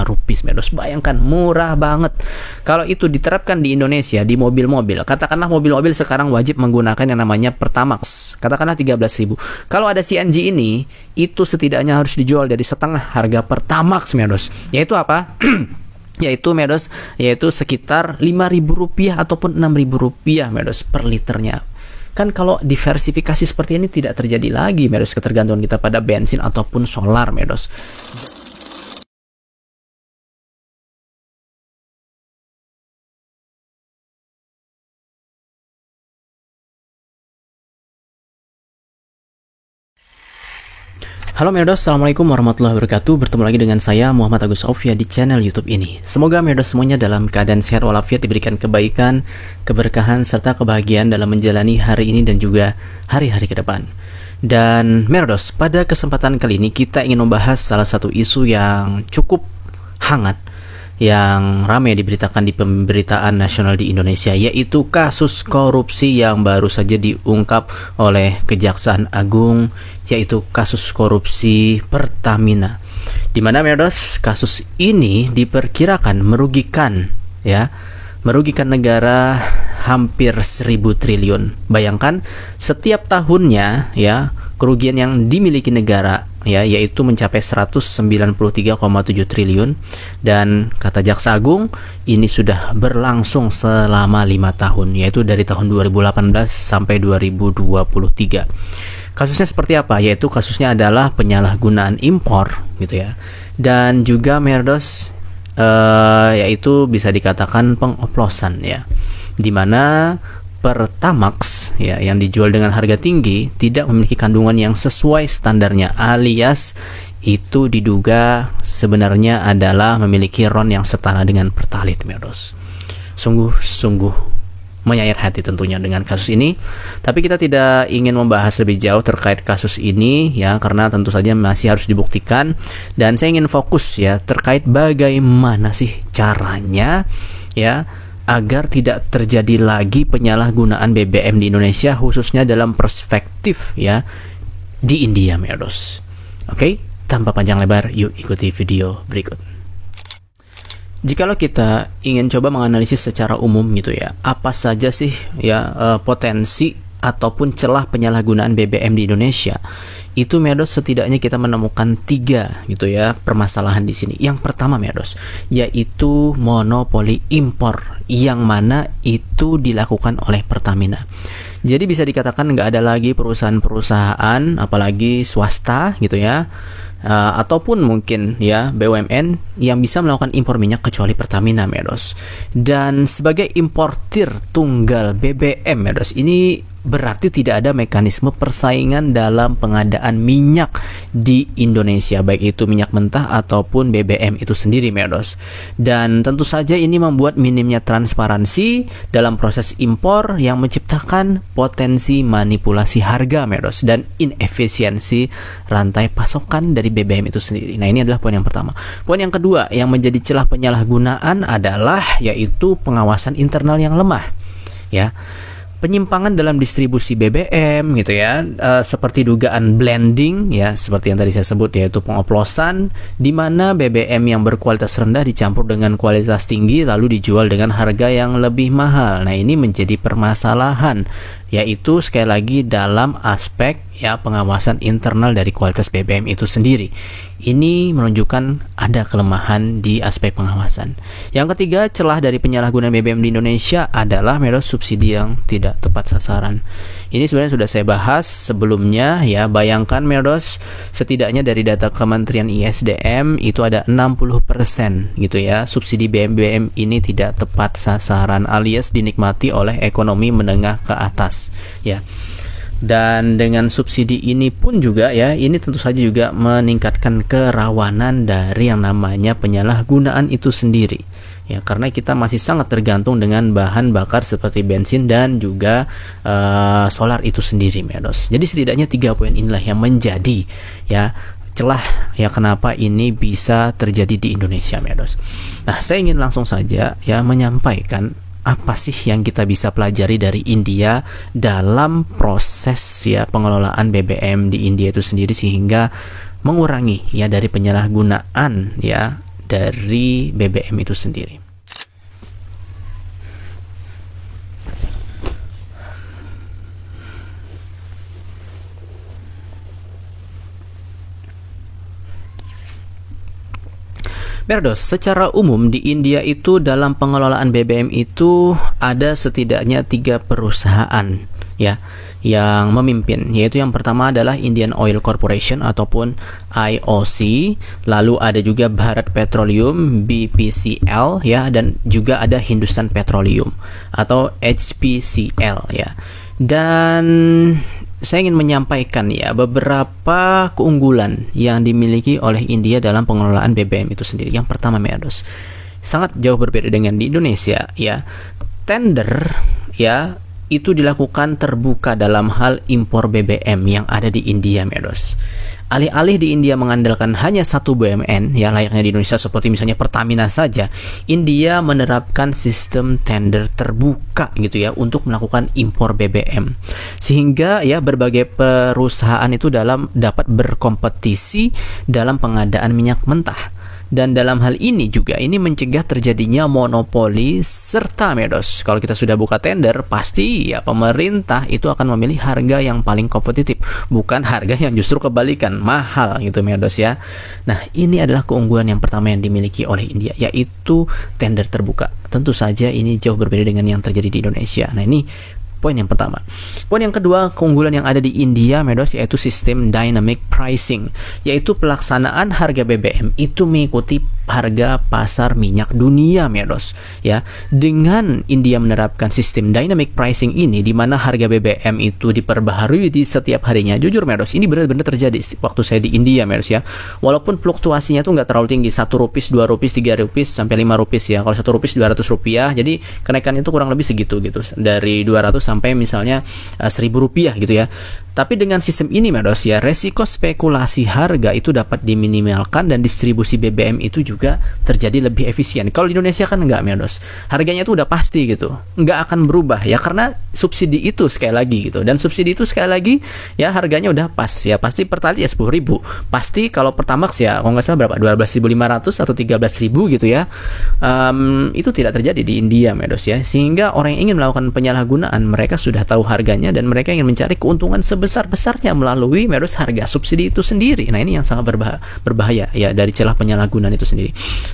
rupiah medos. Bayangkan, murah banget. Kalau itu diterapkan di Indonesia di mobil-mobil, katakanlah mobil-mobil sekarang wajib menggunakan yang namanya Pertamax, katakanlah 13.000. Kalau ada CNG ini, itu setidaknya harus dijual dari setengah harga Pertamax medos. Yaitu apa? yaitu sekitar 5.000 rupiah ataupun 6.000 rupiah medos per liternya. Kan kalau diversifikasi seperti ini tidak terjadi lagi medos ketergantungan kita pada bensin ataupun solar medos. Halo Merdos, Assalamualaikum warahmatullahi wabarakatuh. Bertemu lagi dengan saya Muhammad Agus Aufia di channel YouTube ini. Semoga Merdos semuanya dalam keadaan sehat walafiat, diberikan kebaikan, keberkahan, serta kebahagiaan dalam menjalani hari ini dan juga hari-hari ke depan. Dan Merdos, pada kesempatan kali ini kita ingin membahas salah satu isu yang cukup hangat yang ramai diberitakan di pemberitaan nasional di Indonesia, yaitu kasus korupsi yang baru saja diungkap oleh Kejaksaan Agung, yaitu kasus korupsi Pertamina. Di mana Merdos, kasus ini diperkirakan merugikan negara hampir 1.000 triliun. Bayangkan setiap tahunnya kerugian yang dimiliki negara yaitu mencapai 193,7 triliun, dan kata Jaksa Agung ini sudah berlangsung selama 5 tahun, yaitu dari tahun 2018 sampai 2023. Kasusnya seperti apa? Yaitu kasusnya adalah penyalahgunaan impor dan juga Merdos yaitu bisa dikatakan pengoplosan di mana Pertamax yang dijual dengan harga tinggi tidak memiliki kandungan yang sesuai standarnya, alias itu diduga sebenarnya adalah memiliki RON yang setara dengan Pertalite Merdos. Sungguh menyayat hati tentunya dengan kasus ini. Tapi kita tidak ingin membahas lebih jauh terkait kasus ini karena tentu saja masih harus dibuktikan, dan saya ingin fokus terkait bagaimana sih caranya agar tidak terjadi lagi penyalahgunaan BBM di Indonesia, khususnya dalam perspektif di India Merdos. Oke, tanpa panjang lebar, yuk ikuti video berikut. Jikalau kita ingin coba menganalisis secara umum apa saja sih potensi ataupun celah penyalahgunaan BBM di Indonesia, itu Merdos setidaknya kita menemukan 3 permasalahan di sini. Yang pertama Merdos, yaitu monopoli impor, yang mana itu dilakukan oleh Pertamina. Jadi bisa dikatakan nggak ada lagi perusahaan-perusahaan, apalagi swasta ataupun mungkin BUMN yang bisa melakukan impor minyak kecuali Pertamina Merdos. Dan sebagai importir tunggal BBM Merdos, ini berarti tidak ada mekanisme persaingan dalam pengadaan minyak di Indonesia, baik itu minyak mentah ataupun BBM itu sendiri Merdos. Dan tentu saja ini membuat minimnya transparansi dalam proses impor yang menciptakan potensi manipulasi harga Merdos dan inefisiensi rantai pasokan dari BBM itu sendiri. Nah, ini adalah poin yang pertama. Poin yang kedua yang menjadi celah penyalahgunaan adalah yaitu pengawasan internal yang lemah. Penyimpangan dalam distribusi BBM seperti dugaan blending seperti yang tadi saya sebut, yaitu pengoplosan, di mana BBM yang berkualitas rendah dicampur dengan kualitas tinggi lalu dijual dengan harga yang lebih mahal. Nah, ini menjadi permasalahan, yaitu sekali lagi dalam aspek pengawasan internal dari kualitas BBM itu sendiri. Ini menunjukkan ada kelemahan di aspek pengawasan. Yang ketiga, celah dari penyalahgunaan BBM di Indonesia adalah Merdos subsidi yang tidak tepat sasaran. Ini sebenarnya sudah saya bahas sebelumnya Bayangkan Merdos, setidaknya dari data Kementerian ISDM itu ada 60% subsidi BBM ini tidak tepat sasaran, alias dinikmati oleh ekonomi menengah ke atas Dan dengan subsidi ini pun juga ini tentu saja juga meningkatkan kerawanan dari yang namanya penyalahgunaan itu sendiri. Karena kita masih sangat tergantung dengan bahan bakar seperti bensin dan juga solar itu sendiri Merdos. Jadi setidaknya 3 poin inilah yang menjadi celah kenapa ini bisa terjadi di Indonesia Merdos. Nah, saya ingin langsung saja menyampaikan apa sih yang kita bisa pelajari dari India dalam proses pengelolaan BBM di India itu sendiri, sehingga mengurangi dari penyalahgunaan dari BBM itu sendiri. Berdos, secara umum di India itu dalam pengelolaan BBM itu ada setidaknya 3 perusahaan ya yang memimpin, yaitu yang pertama adalah Indian Oil Corporation ataupun IOC, lalu ada juga Bharat Petroleum BPCL ya, dan juga ada Hindustan Petroleum atau HPCL ya. Dan saya ingin menyampaikan ya beberapa keunggulan yang dimiliki oleh India dalam pengelolaan BBM itu sendiri. Yang pertama, Meados, sangat jauh berbeda dengan di Indonesia ya. Tender ya itu dilakukan terbuka dalam hal impor BBM yang ada di India, Meados. Alih-alih di India mengandalkan hanya satu BUMN ya layaknya di Indonesia seperti misalnya Pertamina saja, India menerapkan sistem tender terbuka gitu ya untuk melakukan impor BBM, sehingga ya berbagai perusahaan itu dapat berkompetisi dalam pengadaan minyak mentah. Dan dalam hal ini juga ini mencegah terjadinya monopoli serta, Meados, kalau kita sudah buka tender pasti ya pemerintah itu akan memilih harga yang paling kompetitif, bukan harga yang justru kebalikan mahal gitu, Meados ya. Nah, ini adalah keunggulan yang pertama yang dimiliki oleh India, yaitu tender terbuka. Tentu saja ini jauh berbeda dengan yang terjadi di Indonesia. Nah, ini poin yang pertama. Poin yang kedua, keunggulan yang ada di India, Meados, yaitu sistem dynamic pricing, yaitu pelaksanaan harga BBM itu mengikuti harga pasar minyak dunia, Meados ya. Dengan India menerapkan sistem dynamic pricing ini, di mana harga BBM itu diperbaharui di setiap harinya. Jujur, Meados, ini benar-benar terjadi waktu saya di India, Meados ya. Walaupun fluktuasinya tuh nggak terlalu tinggi, 1 rupiah, 2 rupiah, 3 rupiah sampai 5 rupiah ya. Kalau 1 rupiah 200 rupiah, jadi kenaikan itu kurang lebih segitu gitu, dari 200 sampai misalnya 1.000 rupiah gitu ya. Tapi dengan sistem ini, Meados ya, resiko spekulasi harga itu dapat diminimalkan dan distribusi BBM itu juga terjadi lebih efisien. Kalau di Indonesia kan enggak, Meados. Harganya itu udah pasti gitu, nggak akan berubah ya, karena subsidi itu sekali lagi gitu. Dan subsidi itu sekali lagi ya harganya udah pas ya, pasti Pertalite ya 10.000. Pasti kalau Pertamax ya kalau nggak salah berapa, 12.500 atau 13.000 gitu ya. Itu tidak terjadi di India, Meados ya. Sehingga orang yang ingin melakukan penyalahgunaan, mereka sudah tahu harganya dan mereka ingin mencari keuntungan sebesar-besarnya melalui, Meados, harga subsidi itu sendiri. Nah, ini yang sangat berbahaya ya dari celah penyalahgunaan itu sendiri.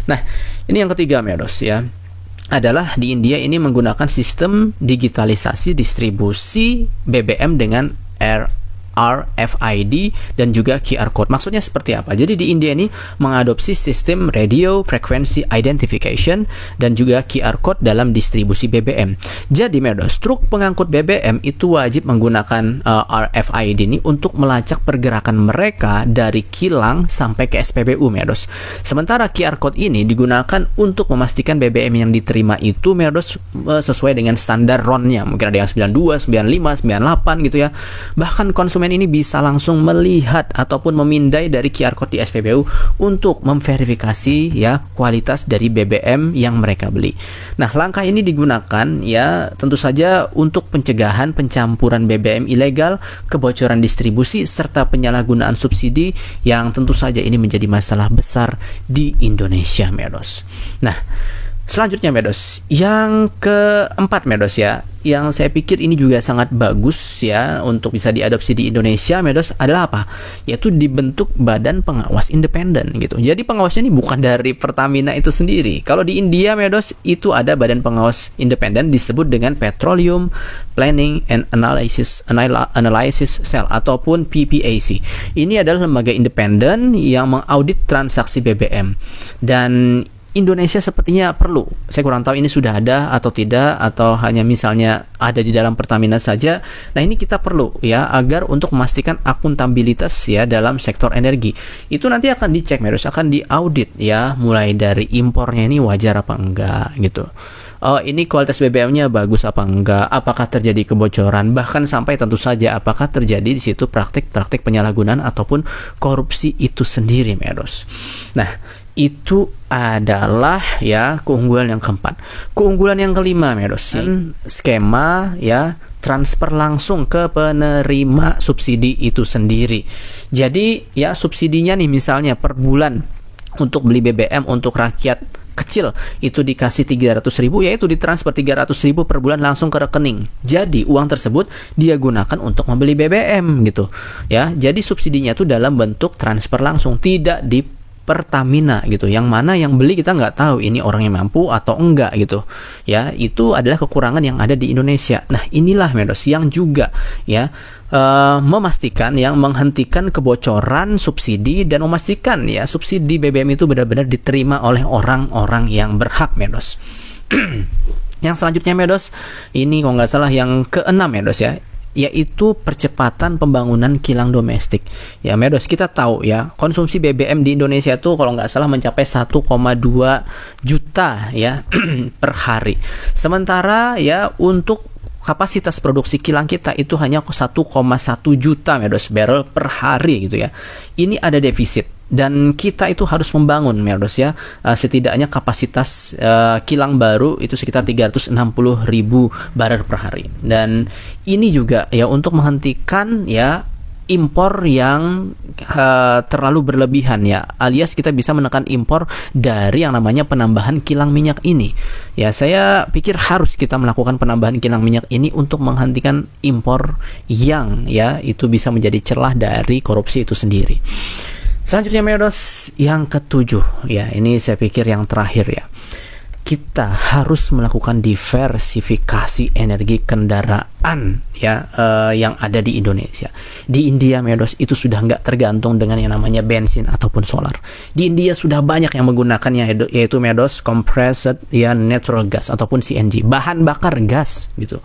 Nah, ini yang ketiga, Meados ya, adalah di India ini menggunakan sistem digitalisasi distribusi BBM dengan RFID dan juga QR code. Maksudnya seperti apa? Jadi di India ini mengadopsi sistem radio frequency identification dan juga QR code dalam distribusi BBM. Jadi, Meados, truk pengangkut BBM itu wajib menggunakan RFID ini untuk melacak pergerakan mereka dari kilang sampai ke SPBU, Meados. Sementara QR code ini digunakan untuk memastikan BBM yang diterima itu, Meados, sesuai dengan standar RON-nya. Mungkin ada yang 92, 95, 98 gitu ya. Bahkan konsumen ini bisa langsung melihat ataupun memindai dari QR code di SPBU untuk memverifikasi ya kualitas dari BBM yang mereka beli. Nah, langkah ini digunakan ya tentu saja untuk pencegahan pencampuran BBM ilegal, kebocoran distribusi serta penyalahgunaan subsidi yang tentu saja ini menjadi masalah besar di Indonesia, Meados. Nah, selanjutnya, Meados, yang keempat, Meados ya, yang saya pikir ini juga sangat bagus ya untuk bisa diadopsi di Indonesia, Meados, adalah apa? Yaitu dibentuk badan pengawas independen gitu. Jadi pengawasnya ini bukan dari Pertamina itu sendiri. Kalau di India, Meados, itu ada badan pengawas independen disebut dengan Petroleum Planning and Analysis Cell ataupun PPAC. Ini adalah lembaga independen yang mengaudit transaksi BBM. Dan Indonesia sepertinya perlu. Saya kurang tahu ini sudah ada atau tidak, atau hanya misalnya ada di dalam Pertamina saja. Nah, ini kita perlu ya agar untuk memastikan akuntabilitas ya dalam sektor energi. Itu nanti akan dicek, Meados, akan diaudit ya, mulai dari impornya ini wajar apa enggak gitu. Oh, ini kualitas BBM-nya bagus apa enggak, apakah terjadi kebocoran, bahkan sampai tentu saja apakah terjadi di situ praktik-praktik penyalahgunaan ataupun korupsi itu sendiri, Meados. Nah, itu adalah ya keunggulan yang keempat. Keunggulan yang kelima, Meados, skema ya transfer langsung ke penerima subsidi itu sendiri. Jadi ya subsidinya nih misalnya per bulan untuk beli BBM untuk rakyat kecil itu dikasih 300.000, yaitu ditransfer 300.000 per bulan langsung ke rekening. Jadi uang tersebut dia gunakan untuk membeli BBM gitu ya. Jadi subsidinya itu dalam bentuk transfer langsung, tidak di Pertamina gitu, yang mana yang beli kita nggak tahu ini orangnya mampu atau enggak gitu ya. Itu adalah kekurangan yang ada di Indonesia. Nah inilah Medos yang juga ya memastikan, yang menghentikan kebocoran subsidi dan memastikan ya subsidi BBM itu benar-benar diterima oleh orang-orang yang berhak Medos. Yang selanjutnya Medos, ini kalau nggak salah yang keenam Medos ya, yaitu percepatan pembangunan kilang domestik. Ya Medos, kita tahu ya konsumsi BBM di Indonesia itu kalau nggak salah mencapai 1,2 juta ya per hari. Sementara ya untuk kapasitas produksi kilang kita itu hanya 1,1 juta Medos barrel per hari gitu ya. Ini ada defisit. Dan kita itu harus membangun Medos ya, setidaknya kapasitas kilang baru itu sekitar 360.000 barel per hari. Dan ini juga ya untuk menghentikan ya impor yang terlalu berlebihan ya, alias kita bisa menekan impor dari yang namanya penambahan kilang minyak ini. Ya saya pikir harus kita melakukan penambahan kilang minyak ini untuk menghentikan impor yang ya itu bisa menjadi celah dari korupsi itu sendiri. Selanjutnya Medos, yang ketujuh ya, ini saya pikir yang terakhir ya, kita harus melakukan diversifikasi energi kendaraan ya yang ada di Indonesia. Di India Medos itu sudah nggak tergantung dengan yang namanya bensin ataupun solar. Di India sudah banyak yang menggunakannya, yaitu Medos compressed ya natural gas ataupun CNG, bahan bakar gas gitu.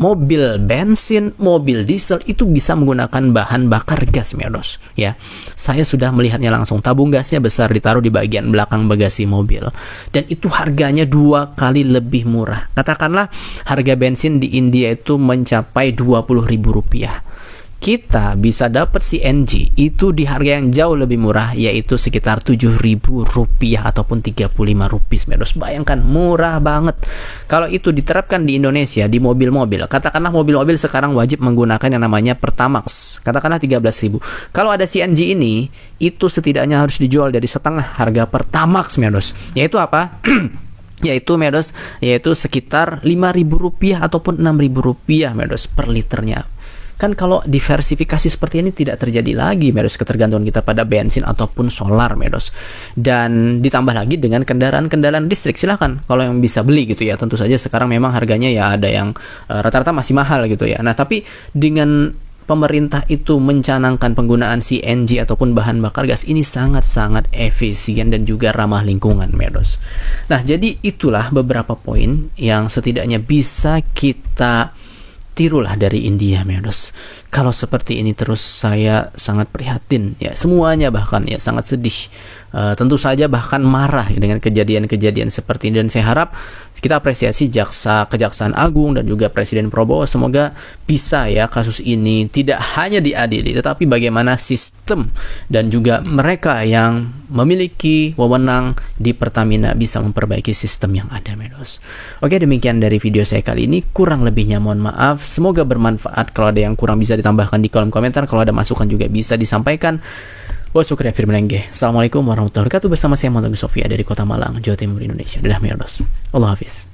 Mobil bensin, mobil diesel itu bisa menggunakan bahan bakar gas Medos ya. Saya sudah melihatnya langsung, tabung gasnya besar, ditaruh di bagian belakang bagasi mobil, dan itu harganya 2 kali lebih murah. Katakanlah harga bensin di India itu mencapai Rp20.000. Kita bisa dapat CNG itu di harga yang jauh lebih murah, yaitu sekitar Rp7.000 ataupun Rp35 Medos. Bayangkan, murah banget. Kalau itu diterapkan di Indonesia di mobil-mobil, katakanlah mobil-mobil sekarang wajib menggunakan yang namanya Pertamax, katakanlah 13.000. Kalau ada CNG ini, itu setidaknya harus dijual dari setengah harga Pertamax Medos. Yaitu apa? Yaitu Medos, yaitu sekitar Rp5.000 ataupun Rp6.000 Medos per liternya. Kan kalau diversifikasi seperti ini tidak terjadi lagi Medos ketergantungan kita pada bensin ataupun solar Medos. Dan ditambah lagi dengan kendaraan-kendaraan listrik, silahkan kalau yang bisa beli gitu ya. Tentu saja sekarang memang harganya ya ada yang rata-rata masih mahal gitu ya. Nah tapi dengan pemerintah itu mencanangkan penggunaan CNG ataupun bahan bakar gas, ini sangat-sangat efisien dan juga ramah lingkungan Medos. Nah jadi itulah beberapa poin yang setidaknya bisa kita tirulah dari India Medos. Kalau seperti ini terus saya sangat prihatin ya, semuanya bahkan ya sangat sedih. Tentu saja bahkan marah ya, dengan kejadian-kejadian seperti ini, dan saya harap kita apresiasi Kejaksaan Agung dan juga Presiden Prabowo, semoga bisa ya kasus ini tidak hanya diadili, tetapi bagaimana sistem dan juga mereka yang memiliki wewenang di Pertamina bisa memperbaiki sistem yang ada Medos. Oke, demikian dari video saya kali ini, kurang lebihnya mohon maaf, semoga bermanfaat. Kalau ada yang kurang bisa ditambahkan di kolom komentar, kalau ada masukan juga bisa disampaikan. Wa syukran firman Lengge. Assalamualaikum warahmatullahi wabarakatuh. Bersama saya Montagi Sofia dari Kota Malang, Jawa Timur, Indonesia. Dadah Medos. Allah Hafiz.